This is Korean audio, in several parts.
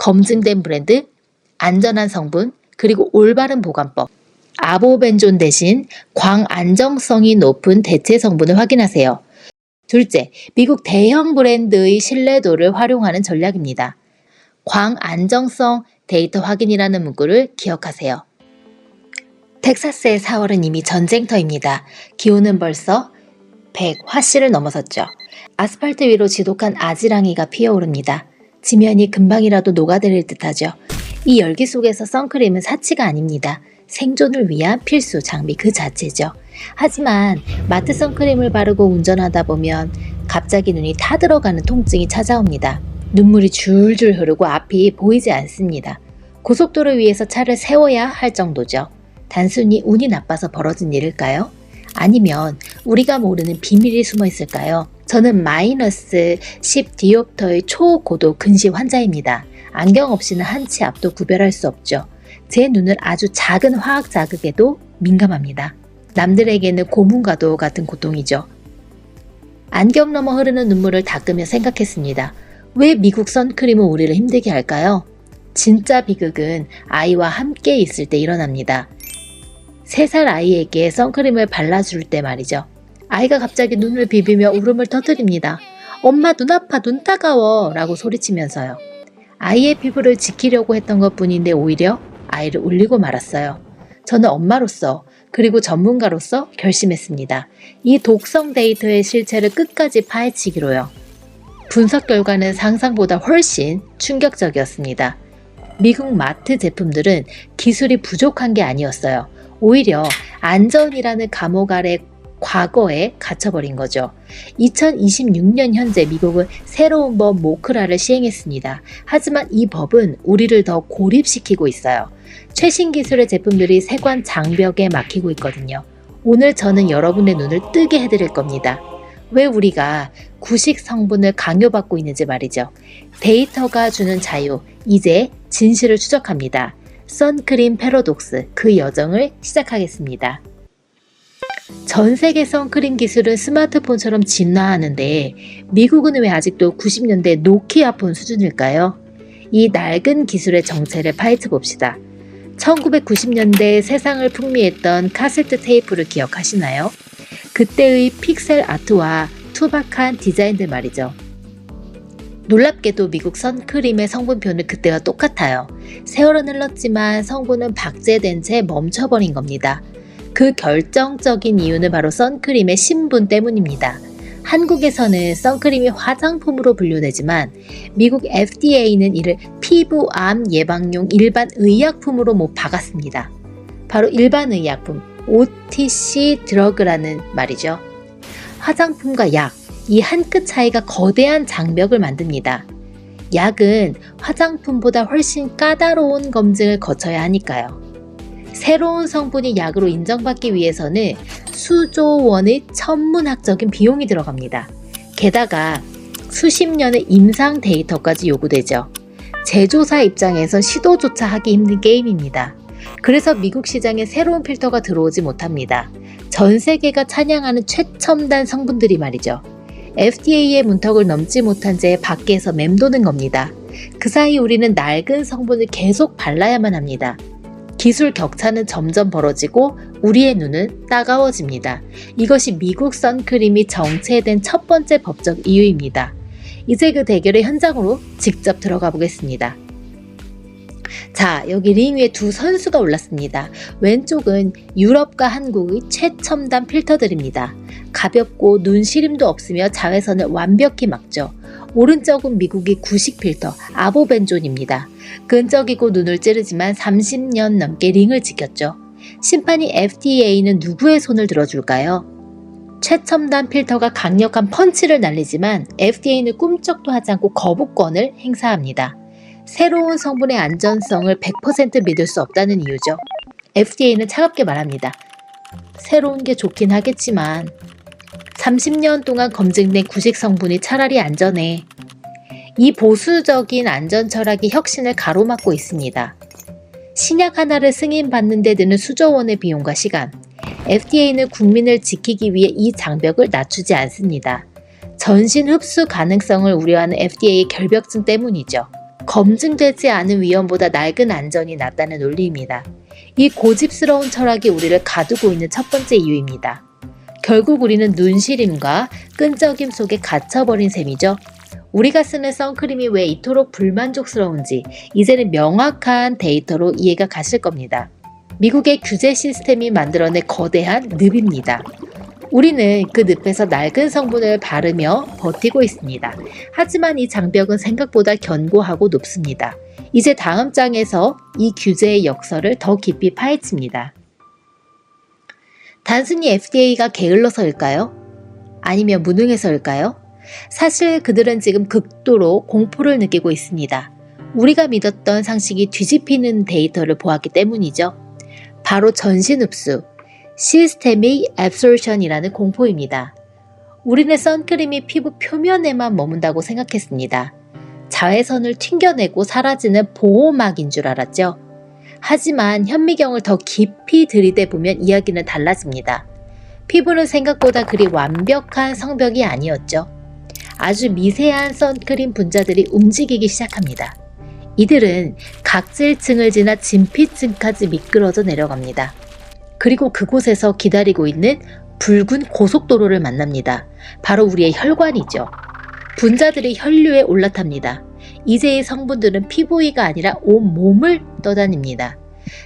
검증된 브랜드, 안전한 성분, 그리고 올바른 보관법. 아보벤존 대신 광안정성이 높은 대체 성분을 확인하세요. 둘째, 미국 대형 브랜드의 신뢰도를 활용하는 전략입니다. 광안정성 데이터 확인이라는 문구를 기억하세요. 텍사스의 4월은 이미 전쟁터입니다. 기온은 벌써 100화씨를 넘어섰죠. 아스팔트 위로 지독한 아지랑이가 피어오릅니다. 지면이 금방이라도 녹아내릴 듯하죠. 이 열기 속에서 선크림은 사치가 아닙니다. 생존을 위한 필수 장비 그 자체죠. 하지만 마트 선크림을 바르고 운전하다 보면 갑자기 눈이 타들어가는 통증이 찾아옵니다. 눈물이 줄줄 흐르고 앞이 보이지 않습니다. 고속도로 위에서 차를 세워야 할 정도죠. 단순히 운이 나빠서 벌어진 일일까요? 아니면 우리가 모르는 비밀이 숨어 있을까요? 저는 마이너스 10 디옵터의 초고도 근시 환자입니다. 안경 없이는 한 치 앞도 구별할 수 없죠. 제 눈은 아주 작은 화학 자극에도 민감합니다. 남들에게는 고문과도 같은 고통이죠. 안경 너머 흐르는 눈물을 닦으며 생각했습니다. 왜 미국 선크림은 우리를 힘들게 할까요? 진짜 비극은 아이와 함께 있을 때 일어납니다. 3살 아이에게 선크림을 발라줄 때 말이죠. 아이가 갑자기 눈을 비비며 울음을 터뜨립니다. 엄마 눈 아파, 눈 따가워 라고 소리치면서요. 아이의 피부를 지키려고 했던 것 뿐인데 오히려 아이를 울리고 말았어요. 저는 엄마로서 그리고 전문가로서 결심했습니다. 이 독성 데이터의 실체를 끝까지 파헤치기로요. 분석 결과는 상상보다 훨씬 충격적이었습니다. 미국 마트 제품들은 기술이 부족한 게 아니었어요. 오히려 안전이라는 감옥 아래 과거에 갇혀버린 거죠. 2026년 현재 미국은 새로운 법 모크라를 시행했습니다. 하지만 이 법은 우리를 더 고립시키고 있어요. 최신 기술의 제품들이 세관 장벽에 막히고 있거든요. 오늘 저는 여러분의 눈을 뜨게 해드릴 겁니다. 왜 우리가 구식 성분을 강요받고 있는지 말이죠. 데이터가 주는 자유, 이제 진실을 추적합니다. 선크림 패러독스, 그 여정을 시작하겠습니다. 전 세계 선크림 기술은 스마트폰처럼 진화하는데 미국은 왜 아직도 90년대 노키아폰 수준일까요? 이 낡은 기술의 정체를 파헤쳐 봅시다. 1990년대 세상을 풍미했던 카세트 테이프를 기억하시나요? 그때의 픽셀 아트와 투박한 디자인들 말이죠. 놀랍게도 미국 선크림의 성분표는 그때와 똑같아요. 세월은 흘렀지만 성분은 박제된 채 멈춰버린 겁니다. 그 결정적인 이유는 바로 선크림의 신분 때문입니다. 한국에서는 선크림이 화장품으로 분류되지만 미국 FDA는 이를 피부암 예방용 일반 의약품으로 못 박았습니다. 바로 일반 의약품, OTC 드러그라는 말이죠. 화장품과 약, 이 한 끗 차이가 거대한 장벽을 만듭니다. 약은 화장품보다 훨씬 까다로운 검증을 거쳐야 하니까요. 새로운 성분이 약으로 인정받기 위해서는 수조 원의 천문학적인 비용이 들어갑니다. 게다가 수십 년의 임상 데이터까지 요구되죠. 제조사 입장에서 시도조차 하기 힘든 게임입니다. 그래서 미국 시장에 새로운 필터가 들어오지 못합니다. 전 세계가 찬양하는 최첨단 성분들이 말이죠. FDA의 문턱을 넘지 못한 채 밖에서 맴도는 겁니다. 그 사이 우리는 낡은 성분을 계속 발라야만 합니다. 기술 격차는 점점 벌어지고 우리의 눈은 따가워집니다. 이것이 미국 선크림이 정체된 첫 번째 법적 이유입니다. 이제 그 대결의 현장으로 직접 들어가 보겠습니다. 자, 여기 링 위에 두 선수가 올랐습니다. 왼쪽은 유럽과 한국의 최첨단 필터들입니다. 가볍고 눈 시림도 없으며 자외선을 완벽히 막죠. 오른쪽은 미국의 구식 필터 아보벤존입니다. 끈적이고 눈을 찌르지만 30년 넘게 링을 지켰죠. 심판이 FDA는 누구의 손을 들어줄까요? 최첨단 필터가 강력한 펀치를 날리지만 FDA는 꿈쩍도 하지 않고 거부권을 행사합니다. 새로운 성분의 안전성을 100% 믿을 수 없다는 이유죠. FDA는 차갑게 말합니다. 새로운 게 좋긴 하겠지만 30년 동안 검증된 구식 성분이 차라리 안전해. 이 보수적인 안전 철학이 혁신을 가로막고 있습니다. 신약 하나를 승인받는 데 드는 수조 원의 비용과 시간. FDA는 국민을 지키기 위해 이 장벽을 낮추지 않습니다. 전신 흡수 가능성을 우려하는 FDA의 결벽증 때문이죠. 검증되지 않은 위험보다 낡은 안전이 낫다는 논리입니다. 이 고집스러운 철학이 우리를 가두고 있는 첫 번째 이유입니다. 결국 우리는 눈시림과 끈적임 속에 갇혀버린 셈이죠. 우리가 쓰는 선크림이 왜 이토록 불만족스러운지 이제는 명확한 데이터로 이해가 가실 겁니다. 미국의 규제 시스템이 만들어낸 거대한 늪입니다. 우리는 그 늪에서 낡은 성분을 바르며 버티고 있습니다. 하지만 이 장벽은 생각보다 견고하고 높습니다. 이제 다음 장에서 이 규제의 역설을 더 깊이 파헤칩니다. 단순히 FDA가 게을러서일까요? 아니면 무능해서일까요? 사실 그들은 지금 극도로 공포를 느끼고 있습니다. 우리가 믿었던 상식이 뒤집히는 데이터를 보았기 때문이죠. 바로 전신 흡수, 시스테믹 앱소션이라는 공포입니다. 우리는 선크림이 피부 표면에만 머문다고 생각했습니다. 자외선을 튕겨내고 사라지는 보호막인 줄 알았죠. 하지만 현미경을 더 깊이 들이대보면 이야기는 달라집니다. 피부는 생각보다 그리 완벽한 성벽이 아니었죠. 아주 미세한 선크림 분자들이 움직이기 시작합니다. 이들은 각질층을 지나 진피층까지 미끄러져 내려갑니다. 그리고 그곳에서 기다리고 있는 붉은 고속도로를 만납니다. 바로 우리의 혈관이죠. 분자들이 혈류에 올라탑니다. 이제 이 성분들은 피부 위가 아니라 온 몸을 떠다닙니다.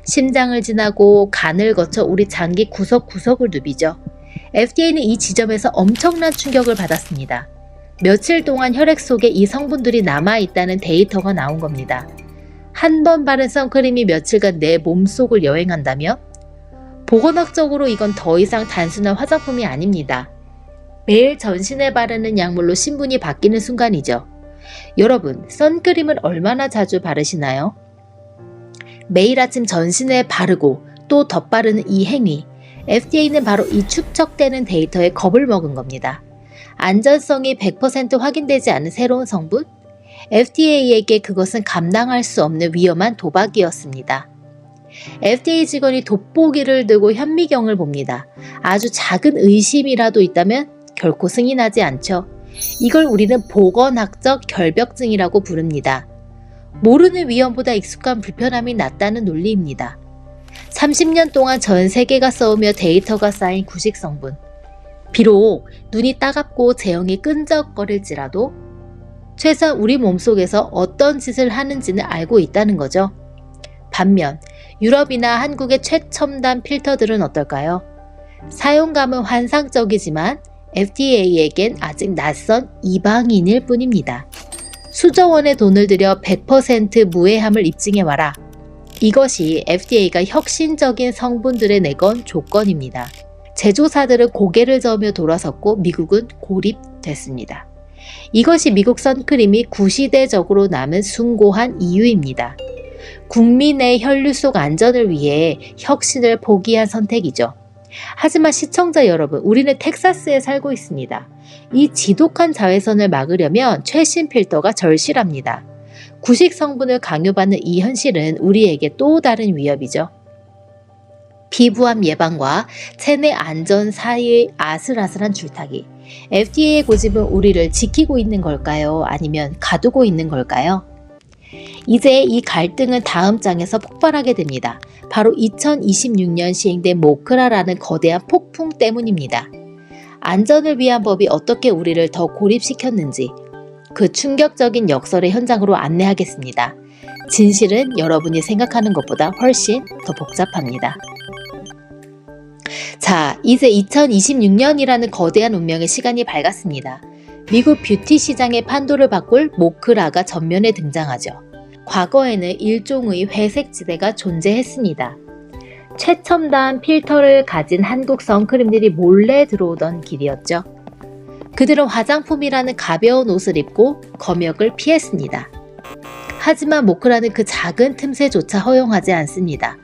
심장을 지나고 간을 거쳐 우리 장기 구석구석을 누비죠. FDA는 이 지점에서 엄청난 충격을 받았습니다. 며칠 동안 혈액 속에 이 성분들이 남아있다는 데이터가 나온 겁니다. 한 번 바른 선크림이 며칠간 내 몸속을 여행한다며? 보건학적으로 이건 더 이상 단순한 화장품이 아닙니다. 매일 전신에 바르는 약물로 신분이 바뀌는 순간이죠. 여러분, 선크림을 얼마나 자주 바르시나요? 매일 아침 전신에 바르고 또 덧바르는 이 행위, FDA는 바로 이 축적되는 데이터에 겁을 먹은 겁니다. 안전성이 100% 확인되지 않은 새로운 성분? FDA에게 그것은 감당할 수 없는 위험한 도박이었습니다. FDA 직원이 돋보기를 들고 현미경을 봅니다. 아주 작은 의심이라도 있다면 결코 승인하지 않죠. 이걸 우리는 보건학적 결벽증이라고 부릅니다. 모르는 위험보다 익숙한 불편함이 낫다는 논리입니다. 30년 동안 전 세계가 써오며 데이터가 쌓인 구식 성분. 비록 눈이 따갑고 제형이 끈적거릴지라도 최소한 우리 몸속에서 어떤 짓을 하는지는 알고 있다는 거죠. 반면 유럽이나 한국의 최첨단 필터들은 어떨까요? 사용감은 환상적이지만 FDA에겐 아직 낯선 이방인일 뿐입니다. 수조 원의 돈을 들여 100% 무해함을 입증해와라. 이것이 FDA가 혁신적인 성분들에 내건 조건입니다. 제조사들은 고개를 저으며 돌아섰고 미국은 고립됐습니다. 이것이 미국 선크림이 구시대적으로 남은 숭고한 이유입니다. 국민의 혈류 속 안전을 위해 혁신을 포기한 선택이죠. 하지만 시청자 여러분, 우리는 텍사스에 살고 있습니다. 이 지독한 자외선을 막으려면 최신 필터가 절실합니다. 구식 성분을 강요받는 이 현실은 우리에게 또 다른 위협이죠. 피부암 예방과 체내 안전 사이의 아슬아슬한 줄타기. FDA의 고집은 우리를 지키고 있는 걸까요? 아니면 가두고 있는 걸까요? 이제 이 갈등은 다음 장에서 폭발하게 됩니다. 바로 2026년 시행된 모크라라는 거대한 폭풍 때문입니다. 안전을 위한 법이 어떻게 우리를 더 고립시켰는지 그 충격적인 역설의 현장으로 안내하겠습니다. 진실은 여러분이 생각하는 것보다 훨씬 더 복잡합니다. 자, 이제 2026년이라는 거대한 운명의 시간이 밝았습니다. 미국 뷰티 시장의 판도를 바꿀 모크라가 전면에 등장하죠. 과거에는 일종의 회색 지대가 존재했습니다. 최첨단 필터를 가진 한국 선크림들이 몰래 들어오던 길이었죠. 그들은 화장품이라는 가벼운 옷을 입고 검역을 피했습니다. 하지만 모크라는 그 작은 틈새조차 허용하지 않습니다.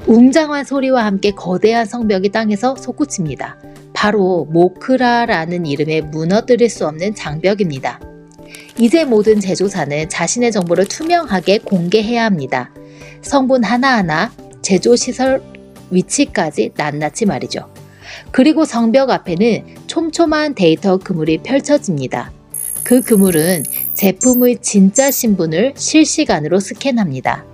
웅장한 소리와 함께 거대한 성벽이 땅에서 솟구칩니다. 바로 모크라라는 이름에 무너뜨릴 수 없는 장벽입니다. 이제 모든 제조사는 자신의 정보를 투명하게 공개해야 합니다. 성분 하나하나, 제조시설 위치까지 낱낱이 말이죠. 그리고 성벽 앞에는 촘촘한 데이터 그물이 펼쳐집니다. 그 그물은 제품의 진짜 신분을 실시간으로 스캔합니다.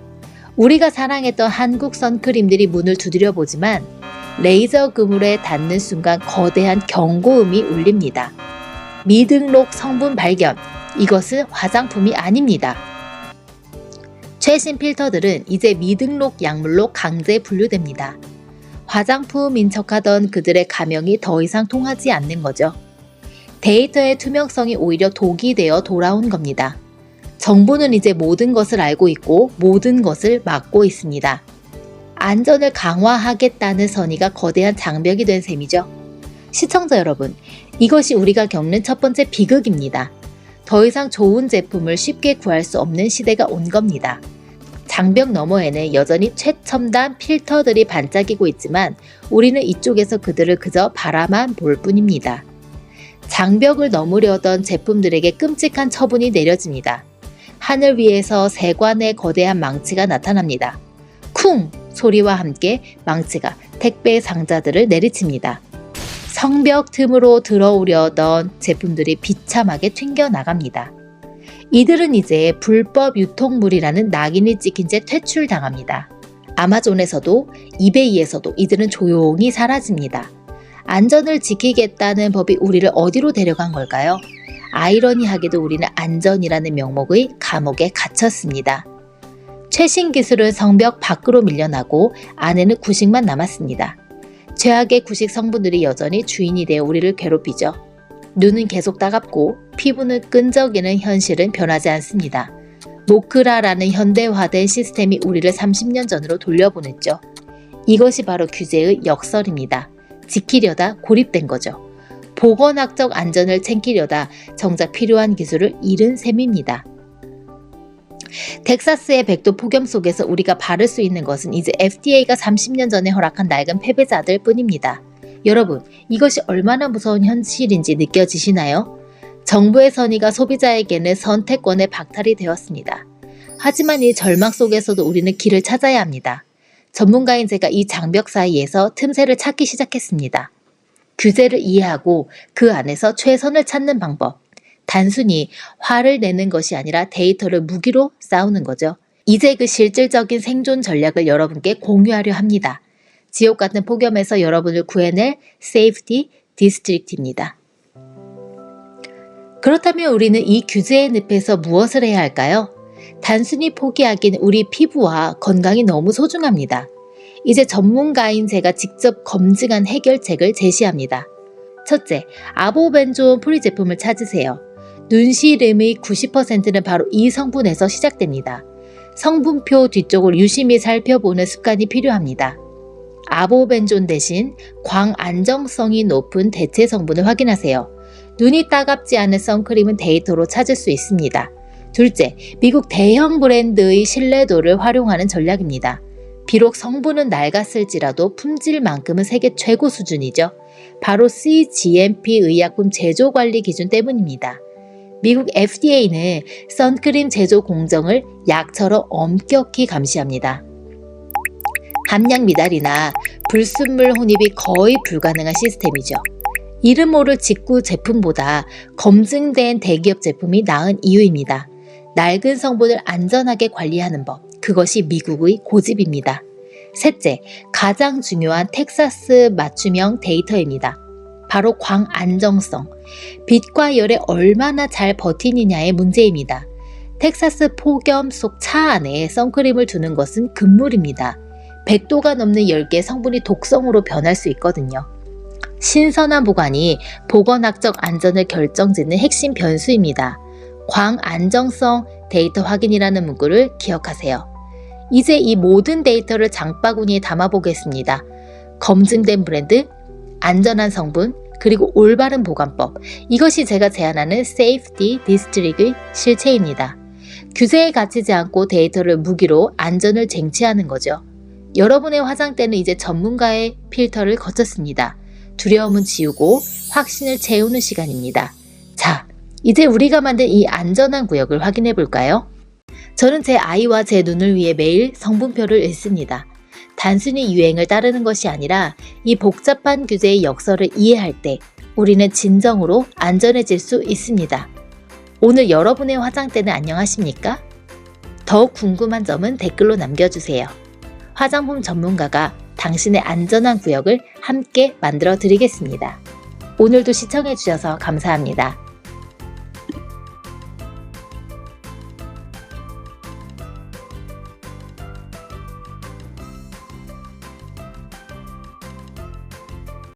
우리가 사랑했던 한국 선크림들이 문을 두드려 보지만 레이저 그물에 닿는 순간 거대한 경고음이 울립니다. 미등록 성분 발견. 이것은 화장품이 아닙니다. 최신 필터들은 이제 미등록 약물로 강제 분류됩니다. 화장품인 척하던 그들의 가명이 더 이상 통하지 않는 거죠. 데이터의 투명성이 오히려 독이 되어 돌아온 겁니다. 정부는 이제 모든 것을 알고 있고 모든 것을 막고 있습니다. 안전을 강화하겠다는 선의가 거대한 장벽이 된 셈이죠. 시청자 여러분, 이것이 우리가 겪는 첫 번째 비극입니다. 더 이상 좋은 제품을 쉽게 구할 수 없는 시대가 온 겁니다. 장벽 너머에는 여전히 최첨단 필터들이 반짝이고 있지만 우리는 이쪽에서 그들을 그저 바라만 볼 뿐입니다. 장벽을 넘으려던 제품들에게 끔찍한 처분이 내려집니다. 하늘 위에서 세관의 거대한 망치가 나타납니다. 쿵! 소리와 함께 망치가 택배 상자들을 내리칩니다. 성벽 틈으로 들어오려던 제품들이 비참하게 튕겨나갑니다. 이들은 이제 불법 유통물이라는 낙인이 찍힌 채 퇴출당합니다. 아마존에서도 이베이에서도 이들은 조용히 사라집니다. 안전을 지키겠다는 법이 우리를 어디로 데려간 걸까요? 아이러니하게도 우리는 안전이라는 명목의 감옥에 갇혔습니다. 최신 기술은 성벽 밖으로 밀려나고 안에는 구식만 남았습니다. 최악의 구식 성분들이 여전히 주인이 되어 우리를 괴롭히죠. 눈은 계속 따갑고 피부는 끈적이는 현실은 변하지 않습니다. 모크라라는 현대화된 시스템이 우리를 30년 전으로 돌려보냈죠. 이것이 바로 규제의 역설입니다. 지키려다 고립된 거죠. 보건학적 안전을 챙기려다 정작 필요한 기술을 잃은 셈입니다. 텍사스의 백도 폭염 속에서 우리가 바를 수 있는 것은 이제 FDA가 30년 전에 허락한 낡은 패배자들 뿐입니다. 여러분, 이것이 얼마나 무서운 현실인지 느껴지시나요? 정부의 선의가 소비자에게는 선택권의 박탈이 되었습니다. 하지만 이 절망 속에서도 우리는 길을 찾아야 합니다. 전문가인 제가 이 장벽 사이에서 틈새를 찾기 시작했습니다. 규제를 이해하고 그 안에서 최선을 찾는 방법. 단순히 화를 내는 것이 아니라 데이터를 무기로 싸우는 거죠. 이제 그 실질적인 생존 전략을 여러분께 공유하려 합니다. 지옥 같은 폭염에서 여러분을 구해낼 세이프티 디스트릭트입니다. 그렇다면 우리는 이 규제의 늪에서 무엇을 해야 할까요? 단순히 포기하기는 우리 피부와 건강이 너무 소중합니다. 이제 전문가인 제가 직접 검증한 해결책을 제시합니다. 첫째, 아보벤존 프리 제품을 찾으세요. 눈시름의 90%는 바로 이 성분에서 시작됩니다. 성분표 뒤쪽을 유심히 살펴보는 습관이 필요합니다. 아보벤존 대신 광안정성이 높은 대체 성분을 확인하세요. 눈이 따갑지 않은 선크림은 데이터로 찾을 수 있습니다. 둘째, 미국 대형 브랜드의 신뢰도를 활용하는 전략입니다. 비록 성분은 낡았을지라도 품질만큼은 세계 최고 수준이죠. 바로 CGMP 의약품 제조 관리 기준 때문입니다. 미국 FDA는 선크림 제조 공정을 약처럼 엄격히 감시합니다. 함량 미달이나 불순물 혼입이 거의 불가능한 시스템이죠. 이름 모를 직구 제품보다 검증된 대기업 제품이 나은 이유입니다. 낡은 성분을 안전하게 관리하는 법, 그것이 미국의 고집입니다. 셋째, 가장 중요한 텍사스 맞춤형 데이터입니다. 바로 광안정성, 빛과 열에 얼마나 잘 버티느냐의 문제입니다. 텍사스 폭염 속 차 안에 선크림을 두는 것은 금물입니다. 100도가 넘는 10개의 성분이 독성으로 변할 수 있거든요. 신선한 보관이 보건학적 안전을 결정짓는 핵심 변수입니다. 광안정성 데이터 확인이라는 문구를 기억하세요. 이제 이 모든 데이터를 장바구니에 담아보겠습니다. 검증된 브랜드, 안전한 성분, 그리고 올바른 보관법. 이것이 제가 제안하는 Safety District의 실체입니다. 규제에 갇히지 않고 데이터를 무기로 안전을 쟁취하는 거죠. 여러분의 화장대는 이제 전문가의 필터를 거쳤습니다. 두려움은 지우고 확신을 채우는 시간입니다. 자, 이제 우리가 만든 이 안전한 구역을 확인해 볼까요? 저는 제 아이와 제 눈을 위해 매일 성분표를 읽습니다. 단순히 유행을 따르는 것이 아니라 이 복잡한 규제의 역설을 이해할 때 우리는 진정으로 안전해질 수 있습니다. 오늘 여러분의 화장대는 안녕하십니까? 더 궁금한 점은 댓글로 남겨주세요. 화장품 전문가가 당신의 안전한 구역을 함께 만들어 드리겠습니다. 오늘도 시청해 주셔서 감사합니다.